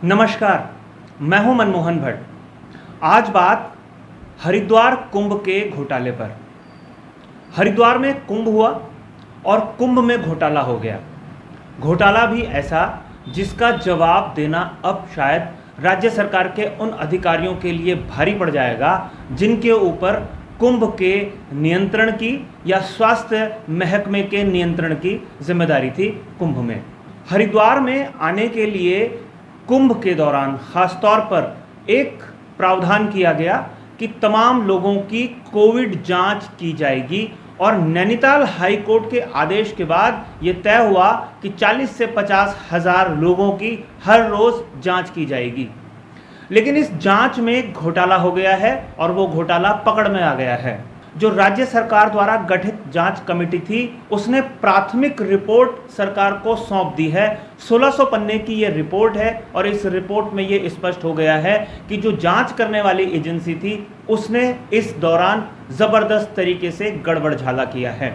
नमस्कार, मैं हूं मनमोहन भट्ट। आज बात हरिद्वार कुंभ के घोटाले पर। हरिद्वार में कुंभ हुआ और कुंभ में घोटाला हो गया। घोटाला भी ऐसा जिसका जवाब देना अब शायद राज्य सरकार के उन अधिकारियों के लिए भारी पड़ जाएगा जिनके ऊपर कुंभ के नियंत्रण की या स्वास्थ्य महकमे के नियंत्रण की जिम्मेदारी थी। कुंभ में हरिद्वार में आने के लिए कुंभ के दौरान खासतौर पर एक प्रावधान किया गया कि तमाम लोगों की कोविड जांच की जाएगी और नैनीताल हाई कोर्ट के आदेश के बाद ये तय हुआ कि 40 से 50 हज़ार लोगों की हर रोज़ जांच की जाएगी। लेकिन इस जांच में घोटाला हो गया है और वो घोटाला पकड़ में आ गया है। जो राज्य सरकार द्वारा गठित जांच कमेटी थी उसने प्राथमिक रिपोर्ट सरकार को सौंप दी है। 1600 पन्ने की ये रिपोर्ट है और इस रिपोर्ट में ये स्पष्ट हो गया है कि जो जांच करने वाली एजेंसी थी उसने इस दौरान ज़बरदस्त तरीके से गड़बड़झाला किया है।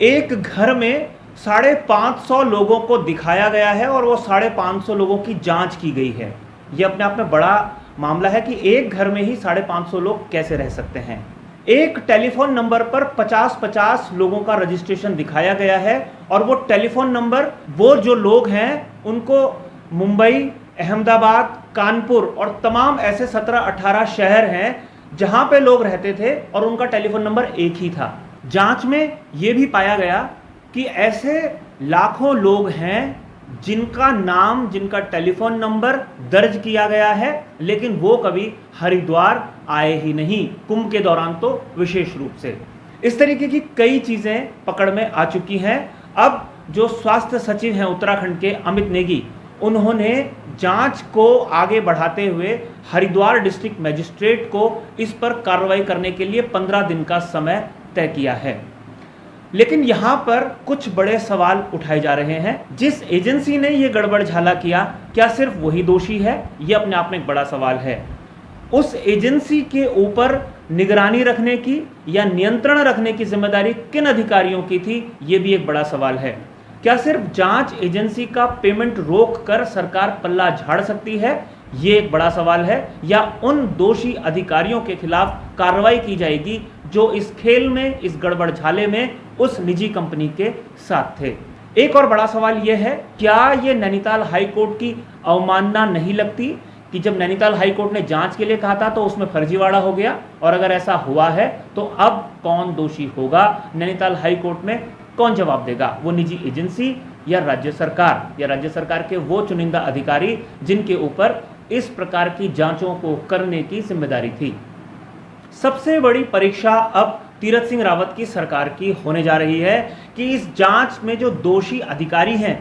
एक घर में 550 लोगों को दिखाया गया है और वो 550 लोगों की जांच की गई है। ये अपने आप में बड़ा मामला है कि एक घर में ही 550 लोग कैसे रह सकते हैं। एक टेलीफोन नंबर पर 50-50 लोगों का रजिस्ट्रेशन दिखाया गया है और वो टेलीफोन नंबर वो जो लोग हैं उनको मुंबई, अहमदाबाद, कानपुर और तमाम ऐसे 17-18 शहर हैं जहां पे लोग रहते थे और उनका टेलीफोन नंबर एक ही था। जांच में ये भी पाया गया कि ऐसे लाखों लोग हैं जिनका नाम, जिनका टेलीफोन नंबर दर्ज किया गया है लेकिन वो कभी हरिद्वार आए ही नहीं, कुंभ के दौरान तो विशेष रूप से। इस तरीके की कई चीज़ें पकड़ में आ चुकी हैं। अब जो स्वास्थ्य सचिव हैं उत्तराखंड के, अमित नेगी, उन्होंने जांच को आगे बढ़ाते हुए हरिद्वार डिस्ट्रिक्ट मजिस्ट्रेट को इस पर कार्रवाई करने के लिए 15 दिन का समय तय किया है। लेकिन यहाँ पर कुछ बड़े सवाल उठाए जा रहे हैं। जिस एजेंसी ने ये गड़बड़झाला किया, क्या सिर्फ वही दोषी है? ये अपने आप में एक बड़ा सवाल है। उस एजेंसी के ऊपर निगरानी रखने की या नियंत्रण रखने की जिम्मेदारी किन अधिकारियों की थी? ये भी एक बड़ा सवाल है। क्या सिर्फ जांच एजेंसी का पेमेंट रोक कर सरकार पल्ला झाड़ सकती है? ये एक बड़ा सवाल है। या उन दोषी अधिकारियों के खिलाफ कार्रवाई की जाएगी जो इस खेल में, इस गड़बड़झाले में उस निजी कंपनी के साथ थे? एक और बड़ा सवाल यह है, क्या ये नैनीताल हाई कोर्ट की अवमानना नहीं लगती कि जब नैनीताल हाई कोर्ट ने जांच के लिए कहा था तो उसमें फर्जीवाड़ा हो गया? और अगर ऐसा हुआ है तो अब कौन दोषी होगा? नैनीताल हाई कोर्ट में कौन जवाब देगा? वो निजी एजेंसी या राज्य सरकार, या राज्य सरकार के वो चुनिंदा अधिकारी जिनके ऊपर इस प्रकार की जांचों को करने की जिम्मेदारी थी? सबसे बड़ी परीक्षा अब तीरथ सिंह रावत की सरकार की होने जा रही है कि इस जांच में जो दोषी अधिकारी हैं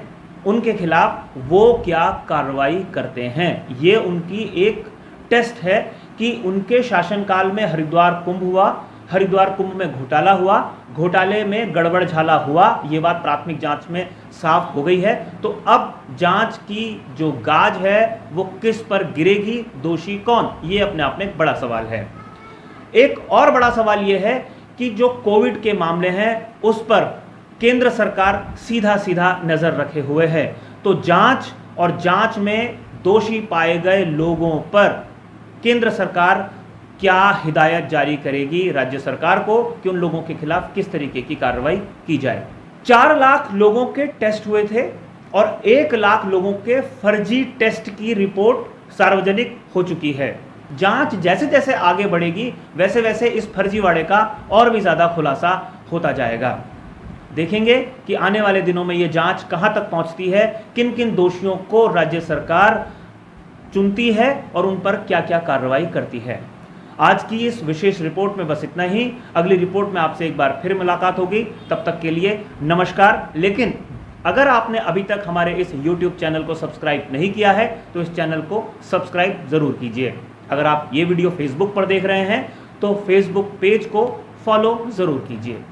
उनके खिलाफ वो क्या कार्रवाई करते हैं। ये उनकी एक टेस्ट है कि उनके शासनकाल में हरिद्वार कुंभ हुआ, हरिद्वार कुंभ में घोटाला हुआ, घोटाले में गड़बड़झाला हुआ, ये बात प्राथमिक जांच में साफ हो गई है। तो अब जांच की जो गाज है वो किस पर गिरेगी, दोषी कौन? ये अपने आप में एक बड़ा सवाल है। एक और बड़ा सवाल ये है कि जो कोविड के मामले हैं उस पर केंद्र सरकार सीधा सीधा नज़र रखे हुए है। तो जांच और जांच में दोषी पाए गए लोगों पर केंद्र सरकार क्या हिदायत जारी करेगी राज्य सरकार को कि उन लोगों के खिलाफ किस तरीके की कार्रवाई की जाए? 4 लाख लोगों के टेस्ट हुए थे और 1 लाख लोगों के फर्जी टेस्ट की रिपोर्ट सार्वजनिक हो चुकी है। जांच जैसे जैसे आगे बढ़ेगी वैसे वैसे इस फर्जीवाड़े का और भी ज़्यादा खुलासा होता जाएगा। देखेंगे कि आने वाले दिनों में ये जांच कहां तक पहुंचती है, किन किन दोषियों को राज्य सरकार चुनती है और उन पर क्या क्या कार्रवाई करती है। आज की इस विशेष रिपोर्ट में बस इतना ही। अगली रिपोर्ट में आपसे एक बार फिर मुलाकात होगी। तब तक के लिए नमस्कार। लेकिन अगर आपने अभी तक हमारे इस YouTube चैनल को सब्सक्राइब नहीं किया है तो इस चैनल को सब्सक्राइब ज़रूर कीजिए। अगर आप ये वीडियो Facebook पर देख रहे हैं तो Facebook पेज को फॉलो ज़रूर कीजिए।